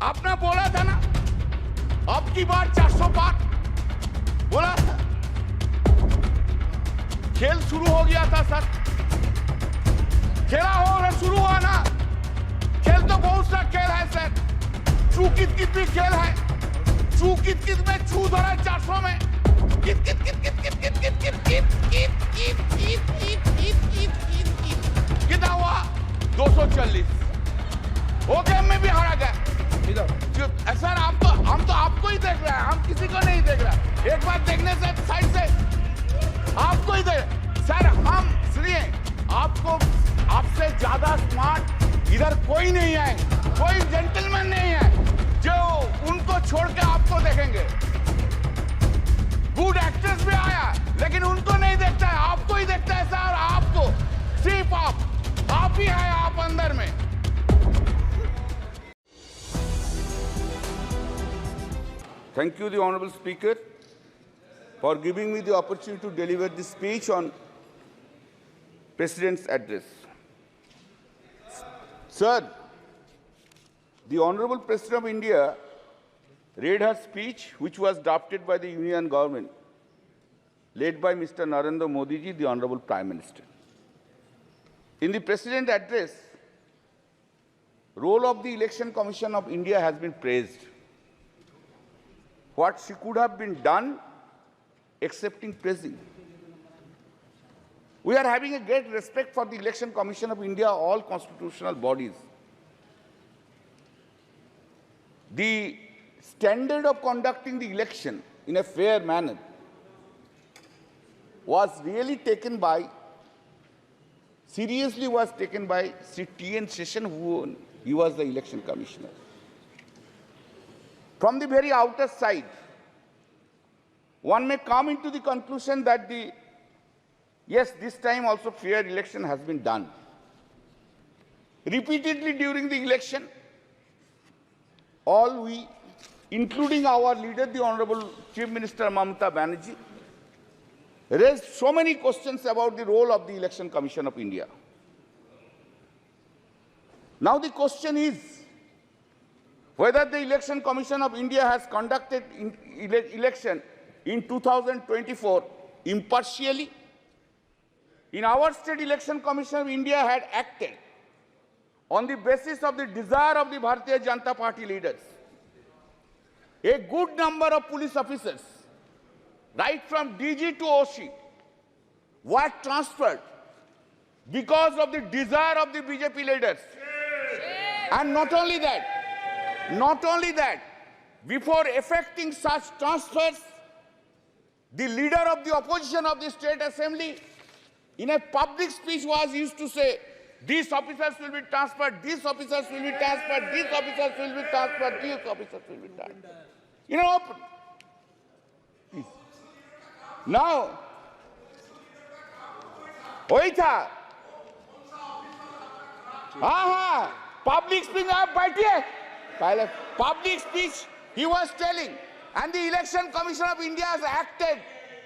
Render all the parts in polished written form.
आपने बोला था ना, अब की बार 400 पार बोला था। खेल शुरू हो गया था सर, खेला हो शुरू हुआ ना। खेल तो बहुत सा खेल है सर, चू कित कित भी खेल है। चू कित कित में चू धरा 400 में कित कित कित कित कित कित कित कित कित कित कित कित कित कित कित कितना हुआ 240। वो गेम में भी हारा गया सर। हम तो आपको ही देख रहे हैं, हम किसी को नहीं देख रहे। एक बार देखने से साइड से आपको ही देख सर। हम सुनिए, आपको आपसे ज्यादा स्मार्ट इधर कोई नहीं है, कोई जेंटलमैन नहीं है जो उनको छोड़ के आपको देखेंगे। गुड एक्ट्रेस भी आया लेकिन उनको नहीं देखता है, आपको ही देखता है सर। आपको सिर्फ आप ही है, आप अंदर में। Thank you, the Honorable Speaker, for giving me the opportunity to deliver this speech on President's address. Sir, the Honorable President of India read her speech, which was drafted by the Union Government, led by Mr. Narendra Modi ji, the Honorable Prime Minister. In the President's address, role of the Election Commission of India has been praised. What she could have been done, excepting praising. We are having a great respect for the Election Commission of India, all constitutional bodies. The standard of conducting the election in a fair manner was really taken by, seriously was taken by Sri T.N. Seshan, he was the election commissioner. From the very outer side, one may come into the conclusion that yes, this time also fair election has been done. Repeatedly during the election, all we, including our leader, the Honorable Chief Minister Mamata Banerjee, raised so many questions about the role of the Election Commission of India. Now the question is, whether the Election Commission of India has conducted election in 2024 impartially. In our state, Election Commission of India had acted on the basis of the desire of the Bharatiya Janata Party leaders. A good number of police officers, right from DG to OC, were transferred because of the desire of the BJP leaders. And not only that, before effecting such transfers, the leader of the opposition of the State Assembly, in a public speech, was used to say, these officers will be transferred, these officers will be transferred, these officers will be transferred, these officers will be transferred. In an open. Please. Now, वही था, हाँ, public speech, आप बैठिए, पहले public speech he was telling, and the Election Commission of India has acted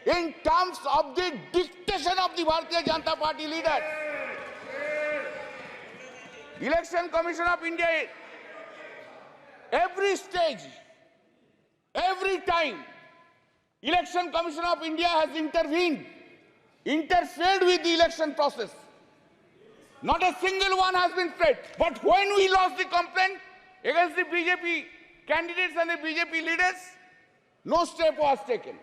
in terms of the dictation of the Bharatiya Janata Party leaders. Election Commission of India, every stage, every time, Election Commission of India has intervened, interfered with the election process. Not a single one has been spread. But when we lost the complaint against the BJP candidates and the BJP leaders, no step was taken.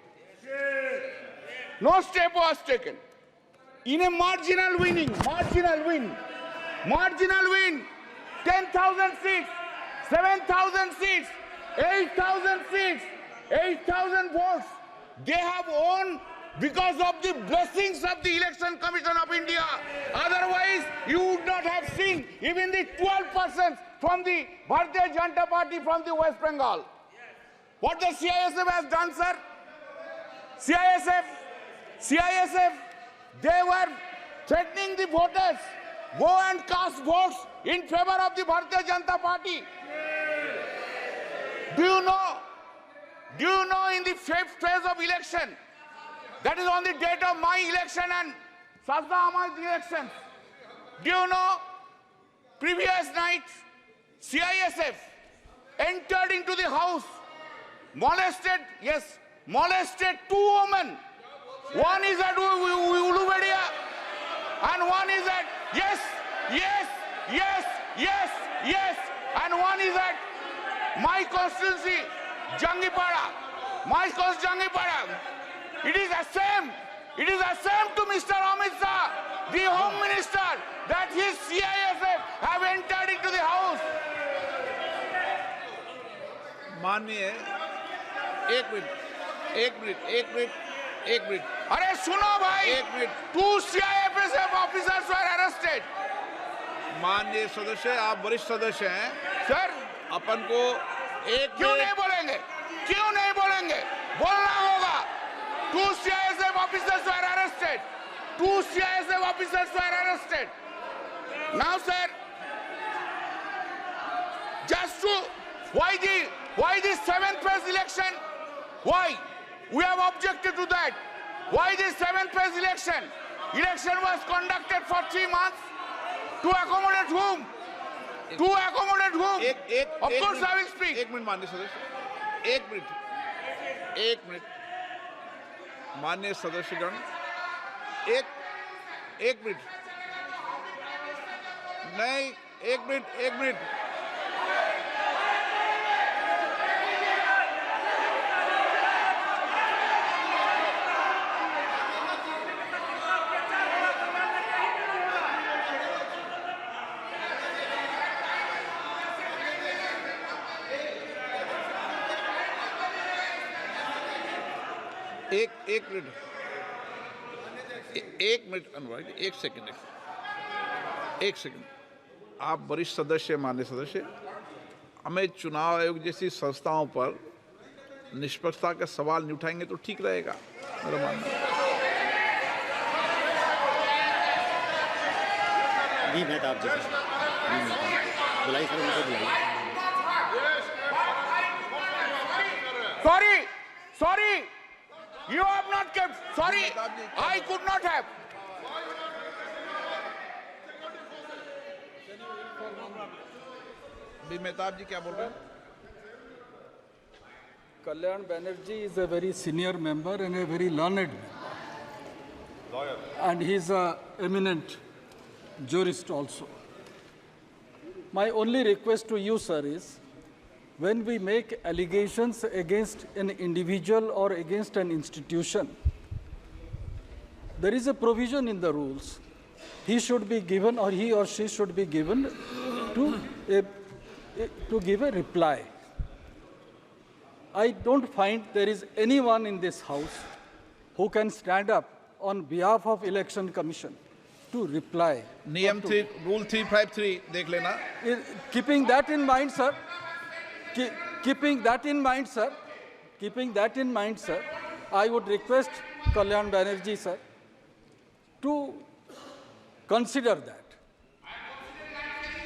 No step was taken. In a marginal win, 10,000 seats, 7,000 seats, 8,000 seats, 8,000 votes, they have won because of the blessings of the Election Commission of India. Otherwise, you would not have seen even the 12% from the Bharatiya Janata Party from the West Bengal. What the CISF has done, sir? CISF, they were threatening the voters, go and cast votes in favor of the Bharatiya Janata Party. Do you know in the fifth phase of election, that is on the date of my election and Sajda Ahmad's election, do you know, previous night, CISF entered into the house, molested, yes, molested 2 women. One is at Ulubedia and one is at, yes, and one is at my constituency, Jangipada. My constituency, Jangipada. It is the same to Mr. Amit Shah, the Home Minister, that his CISF have entered into the house. माननीय एक minute अरे सुनो भाई, एक minute. 2 CISF officers were arrested. माननीय सदस्य, आप वरिष्ठ सदस्य हैं सर, अपन को एक क्यों नहीं बोलेंगे? क्यों नहीं बोलेंगे? बोलना होगा। 2 CISF officers were arrested. 2 CISF officers were arrested. Now, sir, just to why the 7th phase election? Why? We have objected to that. Why the 7th phase election? Election was conducted for 3 months. To accommodate whom? To accommodate whom? Of course I will speak. एक minute माननीय सदस्य, एक minute माननीय सदस्यगण, एक minute नहीं, एक minute एक minute अनुराग, एक सेकंड, आप वरिष्ठ सदस्य, माननीय सदस्य, हमें चुनाव आयोग जैसी संस्थाओं पर निष्पक्षता के सवाल नहीं उठाएंगे तो ठीक रहेगा, मेरा मानना है। जी मेहताब जी, बुलाई सर, उनको बुलाई। Sorry, you have not kept. Sorry, I could not have. Mehtab जी क्या बोल रहे हैं? Kalyan Banerjee is a very senior member and a very learned lawyer, and he is an eminent jurist also. My only request to you, sir, is when we make allegations against an individual or against an institution, there is a provision in the rules. He should be given, or he or she should be given to give a reply. I don't find there is anyone in this house who can stand up on behalf of Election Commission to reply. नियम 3, rule 353 देख लेना। Keeping that in mind, sir, keeping that in mind, sir, I would request Kalyan Banerjee, sir, to consider that.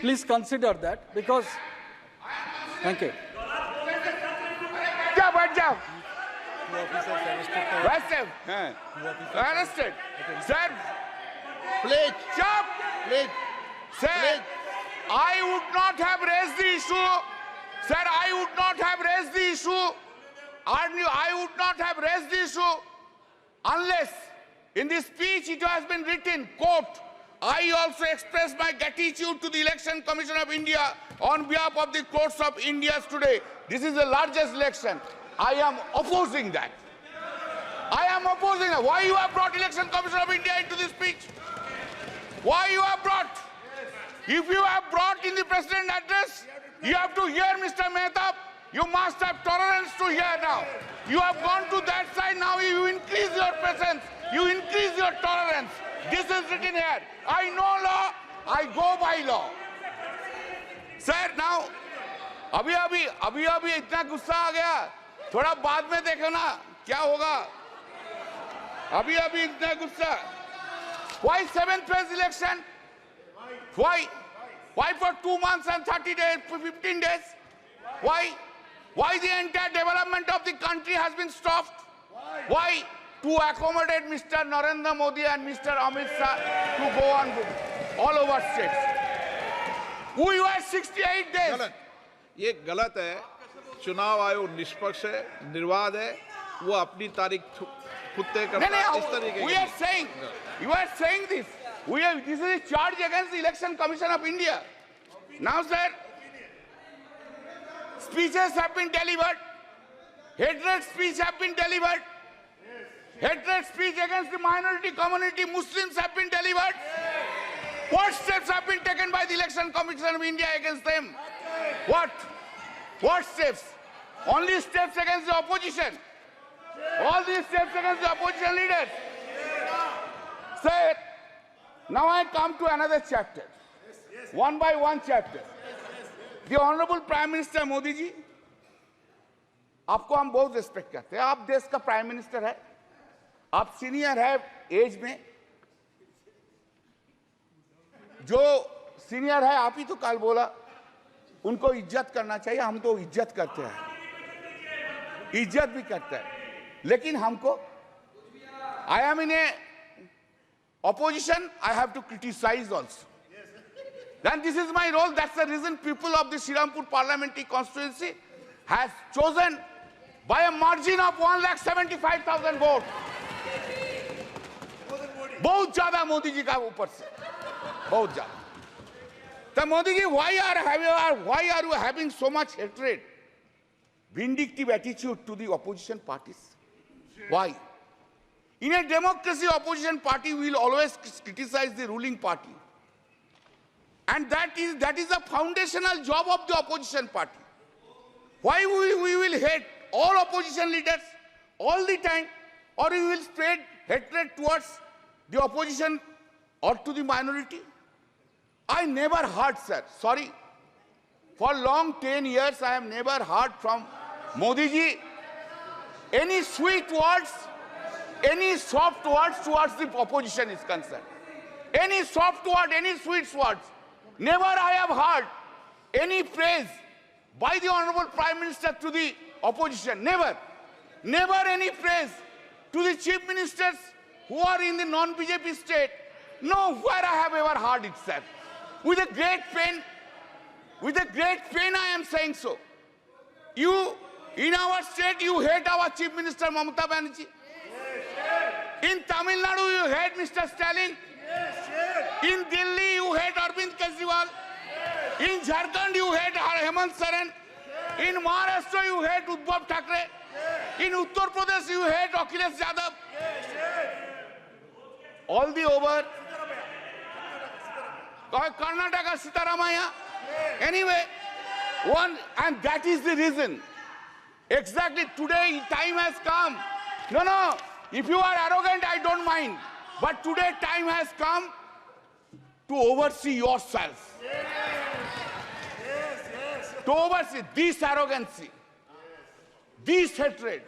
Please consider that, because, thank you. Arrested. Sir, please, stop. Sir, I would not have raised the issue. Sir, I would not have raised the issue. I would not have raised the issue unless in this speech it has been written, quote, I also express my gratitude to the Election Commission of India on behalf of the courts of India today. This is the largest election. I am opposing that. Why you have brought Election Commission of India into this speech? Why you have brought? If you have brought in the President address, you have to hear Mr. Mehtab. You must have tolerance to hear now. You have gone to that side, now you increase your presence. You increase your tolerance. This is written here. I know law, I go by law. Sir, now, अभी इतना गुस्सा आ गया, थोड़ा बाद में देखो ना क्या होगा. अभी इतना गुस्सा. Why 7th phase election? Why for 2 months and 30 days, 15 days? Why the entire development of the country has been stopped? Why? To accommodate Mr. Narendra Modi and Mr. Amit Shah to go on all over states. We were 68 days. ये गलत है। चुनाव आयोग निष्पक्ष है, निर्वाध है, वो अपनी तारीख खुद तय करता है। इस तरीके we are saying, you are saying this. This is a charge against the Election Commission of India. Now, sir, speeches have been delivered. Hatred speech have been delivered. Hatred speech against the minority community, Muslims have been delivered. What steps have been taken by the Election Commission of India against them? What? What steps? Only steps against the opposition. All these steps against the opposition leaders. Sir, now I come to another chapter. One by one chapter. The Honorable Prime Minister Modi ji, आपको हम बहुत respect करते हैं। आप देश का prime minister है, आप सीनियर है एज में। जो सीनियर है, आप ही तो कल बोला उनको इज्जत करना चाहिए। हम तो इज्जत करते हैं, इज्जत भी करते हैं, लेकिन हमको I am in A opposition, I have to criticize also. Then this is my role. That's the reason people of the Shrirampur parliamentary constituency has chosen by a margin of 1,75,000 votes. बहुत ज्यादा मोदी जी का ऊपर से, बहुत ज्यादा। तो Modi ji, why are you having so much hatred, vindictive attitude to the opposition parties? Why? In a democracy, opposition party will always criticize the ruling party. And that is a foundational job of the opposition party. Why we will hate all opposition leaders all the time, or we will spread hatred towards the opposition or to the minority? I never heard, sir, sorry, for long 10 years I have never heard from Modi ji any sweet words, any soft words towards the opposition is concerned. Any soft word, any sweet words. Never I have heard any praise by the Honorable Prime Minister to the opposition. Never. Never any praise to the chief ministers who are in the non-BJP state. Nowhere I have ever heard it, sir. With a great pain I am saying so. You, in our state, you hate our Chief Minister Mamata Banerjee. In Tamil Nadu, you hate Mr. Stalin. In Delhi, you hate Arvind Kejriwal. In Jharkhand, you hate Hemant Soren. In Maharashtra, you hate Uddhav Thackeray. In Uttar Pradesh, you hate Akhilesh Yadav. All the over. Karnataka, Sitaramaya. Anyway, and that is the reason. Exactly today, time has come. No. If you are arrogant, I don't mind. But today, time has come to oversee yourself. To oversee this arrogancy, this hatred,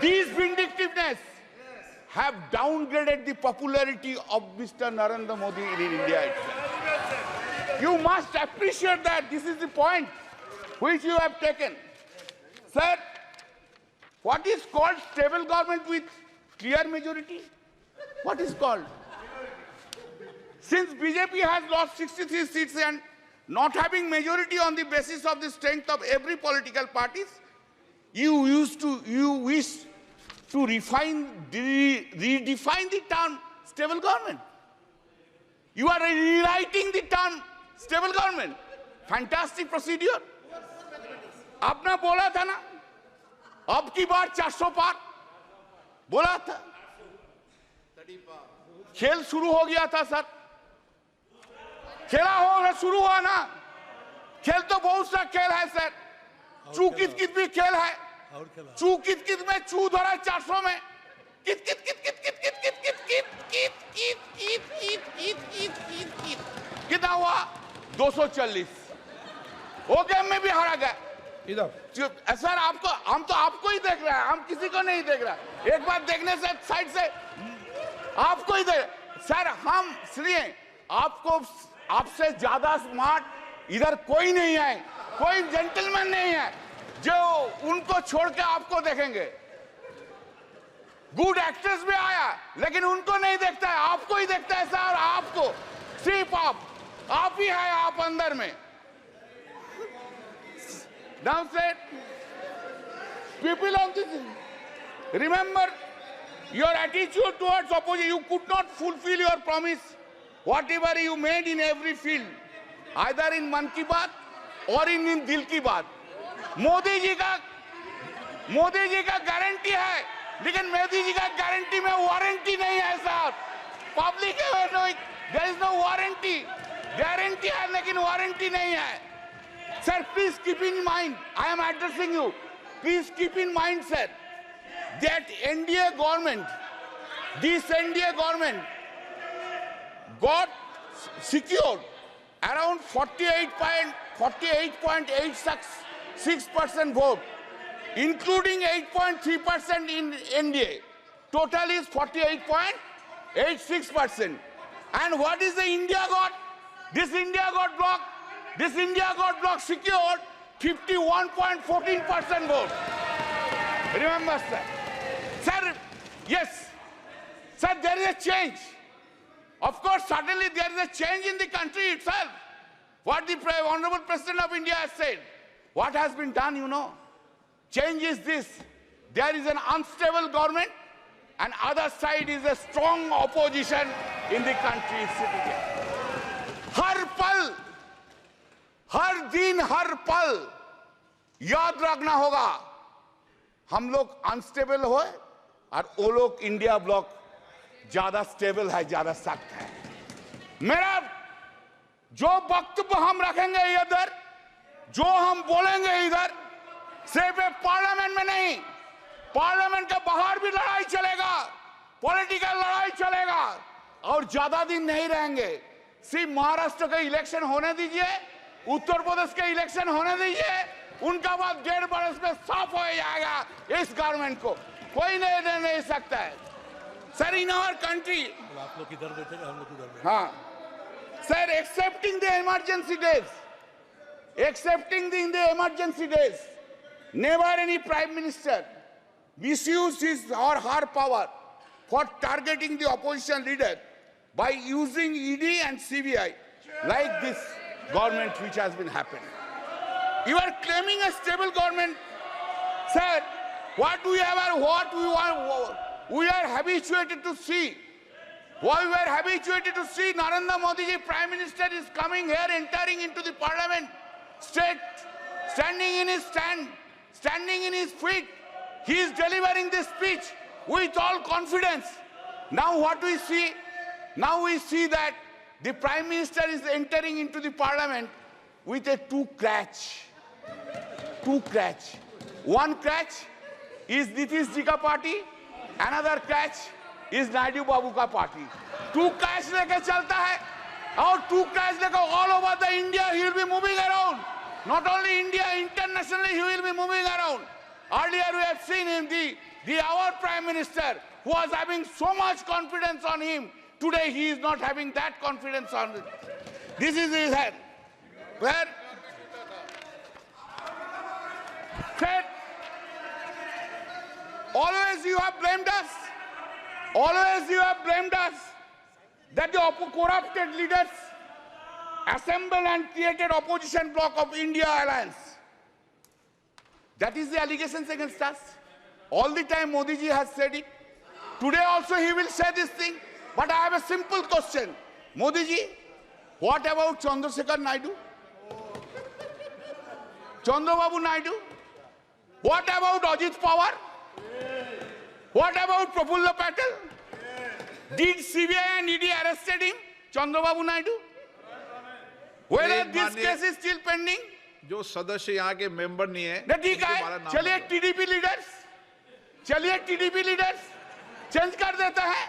this vindictiveness have downgraded the popularity of Mr. Narendra Modi in India itself. You must appreciate that. This is the point which you have taken. Sir, what is called stable government with clear majority? What is called? Since BJP has lost 63 seats and not having majority on the basis of the strength of every political parties, you wish to redefine the term stable government. You are rewriting the term stable government. Fantastic procedure. आपने बोला था ना, अब की बार 400 पार बोला था। खेल शुरू हो गया था सर, खेला हो शुरू हुआ ना। खेल तो बहुत सा खेल है सर, चू कित कित भी खेल है। चू कित कित में चू धरा 400 में कित कित कित कित कित कित कित कित कित कित कित कित कित कित कित कित कितना हुआ 240। वो गेम में भी हारा गया। इधर सर आपको, हम तो आपको ही देख रहे हैं, हम किसी को नहीं देख रहा। एक बार देखने से साइड से आपको ही देख सर। हम सुनिए, आपको आपसे ज्यादा स्मार्ट इधर कोई नहीं है, कोई जेंटलमैन नहीं है जो उनको छोड़ के आपको देखेंगे। गुड एक्ट्रेस भी आया लेकिन उनको नहीं देखता है, आपको ही देखता है सर। आपको सिर्फ आप ही है, आप अंदर में Now, sir, people of this, remember your attitude towards opposition. You could not fulfill your promise, whatever you made in every field, either in Mann Ki Baat or in Dil Ki Baat. Modi ji का guarantee है, लेकिन मोदी जी का guarantee में warranty नहीं है साहब. Public there is no warranty. Guarantee है लेकिन वारंटी नहीं है. Sir, please keep in mind, I am addressing you. Please keep in mind, sir, that NDA government, this NDA government got secured around 48.86% vote, including 8.3% in NDA. Total is 48.86%. And what is the India got? This India got blocked. This India got blocked secured 51.14% vote. Remember, sir. Sir, yes. Sir, there is a change. Of course, suddenly there is a change in the country itself. What the Honorable President of India has said. What has been done, you know. Change is this. There is an unstable government and other side is a strong opposition in the country sitting here. हर पल, हर दिन, हर पल याद रखना होगा. हम लोग unstable हो और वो लोग इंडिया ब्लॉक ज्यादा स्टेबल है, ज्यादा सख्त है. मेरा जो वक्तव्य हम रखेंगे इधर, जो हम बोलेंगे इधर, सिर्फ पार्लियामेंट में नहीं, पार्लियामेंट के बाहर भी लड़ाई चलेगा, पॉलिटिकल लड़ाई चलेगा और ज्यादा दिन नहीं रहेंगे. सिर्फ महाराष्ट्र के इलेक्शन होने दीजिए, उत्तर प्रदेश के इलेक्शन होने दीजिए, उनका बाद 1.5 बरस में साफ हो जाएगा. इस गवर्नमेंट को कोई नहीं सकता है. सर, इन आवर कंट्री, आप लोग किधर बैठे हम लोग किधर बैठे. हाँ sir, accepting the emergency days, accepting in the emergency days, never any prime minister misused his or her power for targeting the opposition leader by using ED and CBI like this government which has been happening. You are claiming a stable government. Sir, what we want, we are habituated to see. What we are habituated to see, Narendra Modi ji, Prime Minister, is coming here, entering into the parliament, standing in his stand, standing in his feet. He is delivering this speech with all confidence. Now what we see? Now we see that the Prime Minister is entering into the parliament with a two crutch. One crutch is Nitish ji ka party, another crutch is Naidu Babu ka party. Two crutch leke chalta hai, और two crutch leke all over the India he will be moving around. Not only India, internationally he will be moving around. Earlier we have seen him, our Prime Minister, who was having so much confidence on him. Today he is not having that confidence on him. This is his head. Where? Said, always you have blamed us. Always you have blamed us that the corrupted leaders assembled and created opposition bloc of India Alliance. That is the allegations against us. All the time Modi ji has said it. Today also he will say this thing. But I have a simple question. Modi ji, what about Chandrasekhar Naidu? Chandrababu Naidu? What about Ajit Pawar? What about Prafulla Patel? Did CBI and ED arrested him, Chandrababu Naidu? Whether this case is still pending? जो सदस्य यहाँ के member नहीं है, ठीक है, चलिए TDP leaders change कर देता है,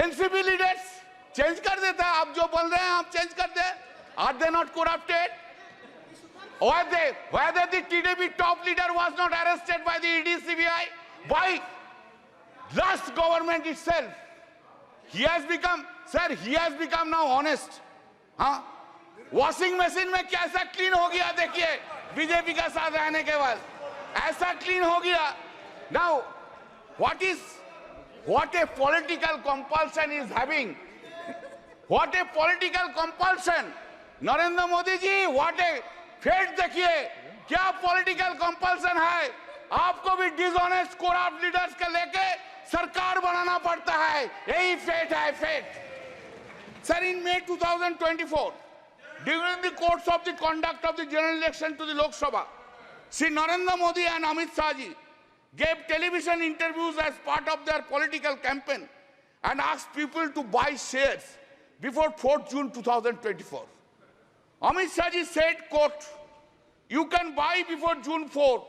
एनसीपी लीडर्स चेंज कर देता है. आप जो बोल रहे हैं आप चेंज कर दे. Are they not corrupted? Whether the TDP top leader was not arrested by the ED CBI, by last government itself. He has become now honest. हाँ? वॉशिंग मशीन में कैसा क्लीन हो गया देखिए, बीजेपी का साथ रहने के बाद ऐसा क्लीन हो गया. Now, what a political compulsion is having. What a political compulsion. Narendra Modi ji, what a fate देखिए. क्या पॉलिटिकल कंपल्सन है? आपको भी डिसऑनेस्ट करप्ट लीडर्स के लेके सरकार बनाना पड़ता है। यही फेट है, fate. Sir, in May 2024, during the course of the conduct of the general election to the Lok Sabha, Shri Narendra Modi and Amit Shah ji gave television interviews as part of their political campaign and asked people to buy shares before 4th June 2024. Amit Shah ji said, quote, "You can buy before June 4.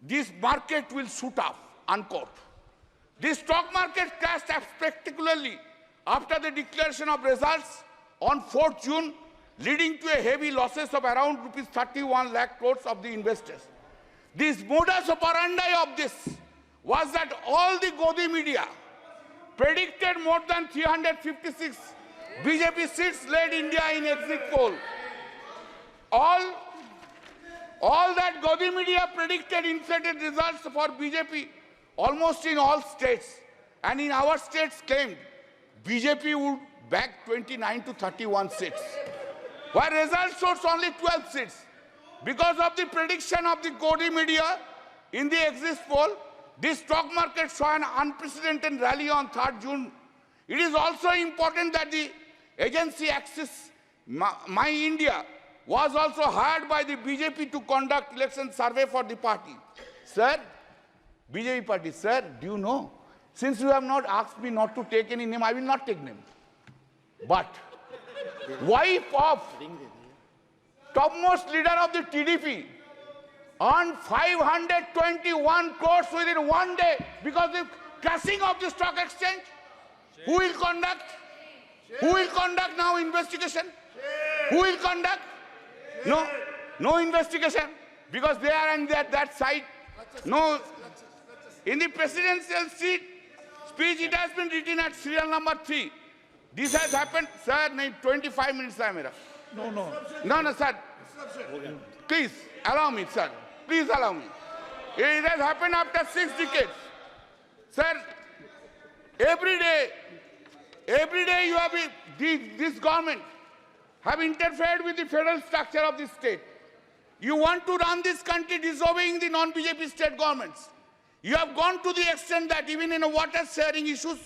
This market will shoot up," unquote. The stock market crashed spectacularly after the declaration of results on 4th June, leading to a heavy losses of around rupees 31 lakh crores of the investors. This modus operandi of this was that all the Godi media predicted more than 356 BJP seats led India in exit poll. All that Godi media predicted inflated results for BJP almost in all states, and in our states claimed BJP would bag 29 to 31 seats, while results shows only 12 seats. Because of the prediction of the Godi media in the exit poll, the stock market saw an unprecedented rally on 3rd June. It is also important that the agency Axis My India was also hired by the BJP to conduct election survey for the party. Sir, BJP party, sir, do you know? Since you have not asked me not to take any name, I will not take name. But wife of topmost leader of the TDP earned 521 crores within one day because of the crashing of the stock exchange. Who will conduct? Who will conduct now investigation? Who will conduct? No investigation, because they are on that side. No. In the presidential speech, it has been written at serial number 3. This has happened, sir. 25 minutes hai mera. No, sir. Please allow me, sir. Please allow me. It has happened after 6 decades, sir. Every day you have this government have interfered with the federal structure of the state. You want to run this country disobeying the non-BJP state governments. You have gone to the extent that even in water sharing issues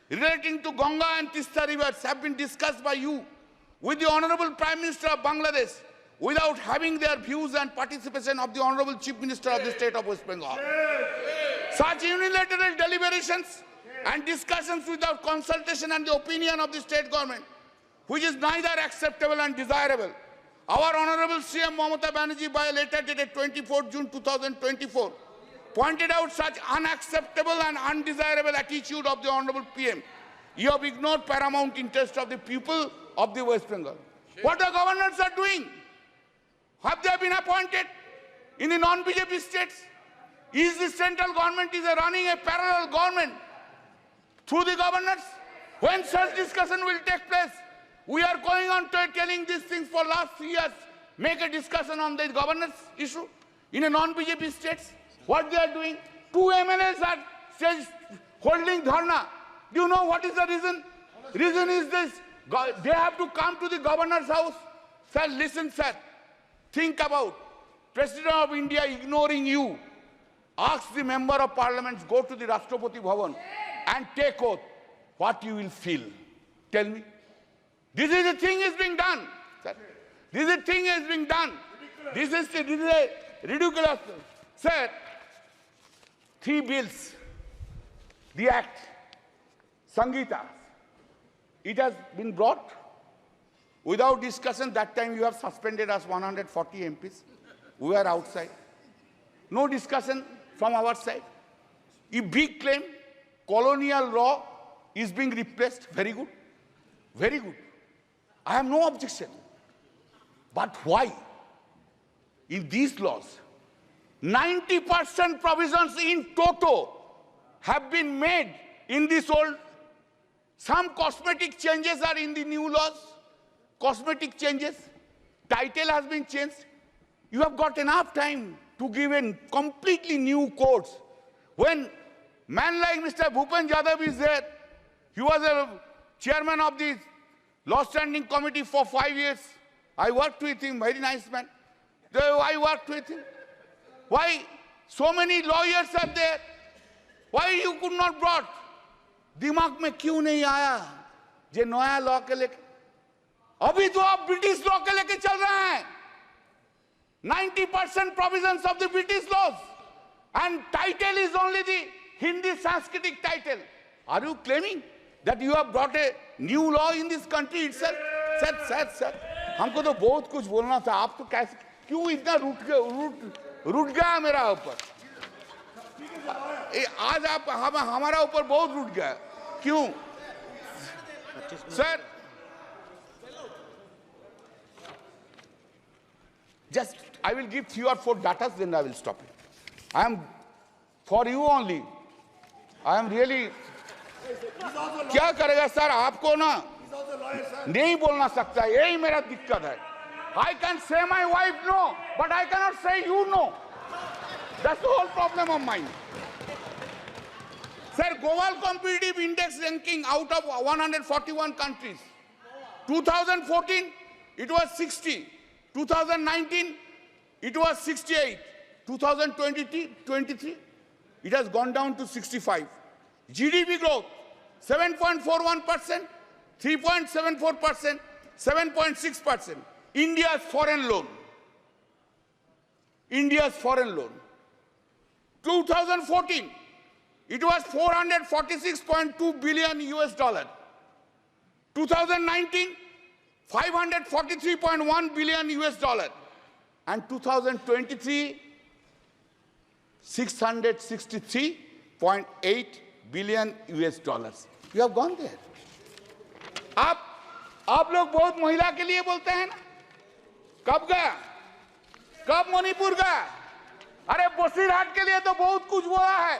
relating to Ganga and Tista rivers have been discussed by you with the Honorable Prime Minister of Bangladesh without having their views and participation of the Honorable Chief Minister of the state of West Bengal. Such unilateral deliberations and discussions without consultation and the opinion of the state government, which is neither acceptable and desirable. Our Honorable CM Mamata Banerjee, by a letter dated 24 June 2024, pointed out such unacceptable and undesirable attitude of the Honorable PM. You have ignored paramount interest of the people of the West Bengal. What the governors are doing? Have they been appointed in the non-BJP states? Is the central government running a parallel government through the governors? When such discussion will take place? We are going on to telling these things for last 3 years. Make a discussion on the governance issue in a non-BJP states. What they are doing? 2 MLAs are holding dharna. Do you know what is the reason? Reason is this. They have to come to the governor's house. Sir, listen, sir. Think about President of India ignoring you. Ask the member of parliament, go to the Rashtrapati Bhavan and take oath. What you will feel? Tell me. This is the thing is being done. Sir. This is the thing is being done. This is a ridiculous. Sir, 3 bills, the act, Sangeeta, it has been brought without discussion. That time you have suspended us 140 MPs. We were outside. No discussion from our side. A big claim, colonial law is being replaced. Very good. Very good. I have no objection. But why? In these laws, 90% provisions in toto have been made in this old. Some cosmetic changes are in the new laws. Cosmetic changes. Title has been changed. You have got enough time to give in completely new codes. When man like Mr. Bhupen Yadav is there, he was a chairman of the Law Standing Committee for 5 years. I worked with him, very nice man. I worked with him. Why so many lawyers are there? Why you could not brought? दिमाग में क्यों नहीं आया जे नया law के लेके? अभी तो आप ब्रिटिश लॉ के लेके चल रहे हैं. 90% provisions of the British laws, and title is only the Hindi Sanskritic title. Are you claiming that you have brought a new law in this country itself? Sir, हमको तो बहुत कुछ बोलना था. आप तो कैसे क्यों इतना रूठ गया मेरा ऊपर? आज आप हमारा ऊपर बहुत रूठ गया. क्यों? Sir, just I will give 3 or 4 datas, then I will stop it. I am for you only. I am really. क्या करेगा सर? आपको ना नहीं बोलना सकता. यही मेरा दिक्कत है. I can say my wife no, but I cannot say you no. That's the whole problem of mine. Sir, Global Competitive Index ranking out of 141 countries. 2014, it was 60. 2019, it was 68. 2023, it has gone down to 65. GDP growth, 7.41%, 3.74%, 7.6%. India's foreign loan. 2014, it was 446.2 billion US dollar. 2019, 543.1 billion US dollar. And 2023, 663.8 billion US dollars. You have gone there. आप लोग बहुत महिला के लिए बोलते हैं ना? कब गया? कब मणिपुर गया? अरे बसीरहाट के लिए तो बहुत कुछ बोला है.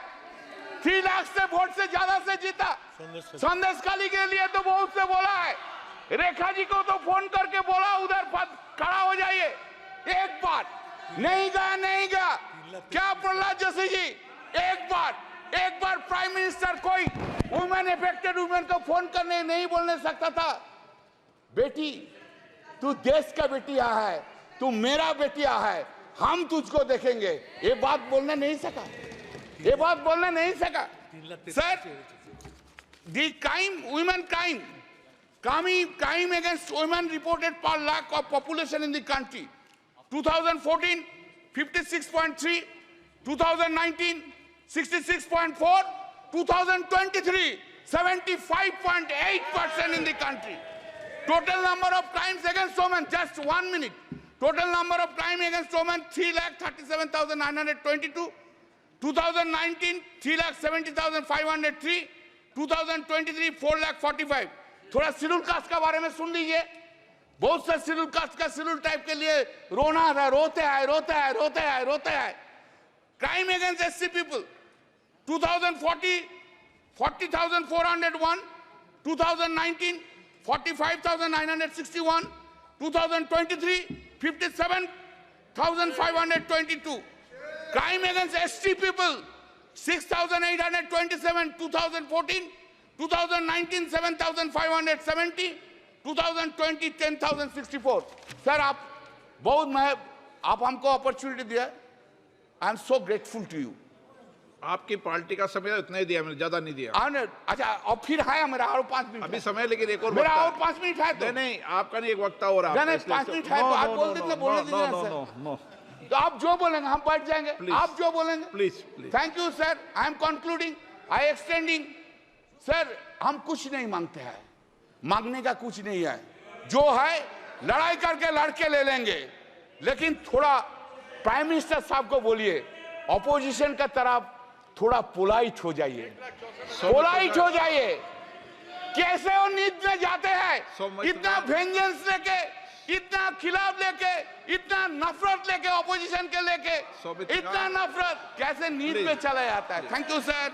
3 लाख से वोट से ज्यादा से जीता. संदेशखाली के लिए तो बहुत से बोला है. रेखा जी को तो फोन करके बोला उधर खड़ा हो जाइए. एक बार नहीं गया. क्या प्रहलाद जोशी जी? एक बार प्राइम मिनिस्टर कोई वुमेन अफेक्टेड वुमेन को फोन करने नहीं बोलने सकता था? बेटी, तू देश का बेटिया है, तू मेरा बेटिया है, हम तुझको देखेंगे. ये बात बोलने नहीं सका. Sir, the women crime against women reported per lakh of population in the country. 2014, 56.3. 2019, 66.4. 2023, 75.8% in the country. Total number of crimes against women, just 1 minute. Total number of crimes against women, 3,37,922. 2019, 3,70,503. 2023, 4,45,000. थोड़ा schedule caste का बारे में सुन लीजिए. बहुत से schedule caste का schedule type के लिए रोते हैं. Crime against SC people, 2040, 40,401. 2019, 45,961. 2023, 57,522. Crime against ST people, 6,827. 2014, 2019, 7,570. 2020, 10,064. Sir, आप हमको अपॉर्चुनिटी दिया. I am so grateful to you. आपकी पार्टी का समय इतना ही दिया, मैंने ज्यादा नहीं दिया. अच्छा, और फिर है मेरा और 5 मिनट. अभी समय लेकिन एक और मेरा और 5 मिनट है. तो नहीं, आपका नहीं, एक वक्ता हो रहा है. नहीं, 5 मिनट है तो आप बोल देते बोलने दीजिए ना सर. तो आप जो बोलेंगे हम बैठ जाएंगे. आप जो बोलेंगे. Please. Thank you sir. I am concluding. I extending. Sir, हम कुछ नहीं मांगते हैं. मांगने का कुछ नहीं है. जो है लड़ाई करके लड़के ले लेंगे. लेकिन थोड़ा प्राइम मिनिस्टर साहब को बोलिए, ऑपोजिशन का तरफ थोड़ा पोलाइट हो जाइए. कैसे वो नींद में जाते हैं? इतना वेंजेंस लेके, इतना खिलाफ लेके, इतना नफरत लेके, ऑपोजिशन के लेके, इतना नफरत कैसे नींद में चला जाता है? Thank you sir.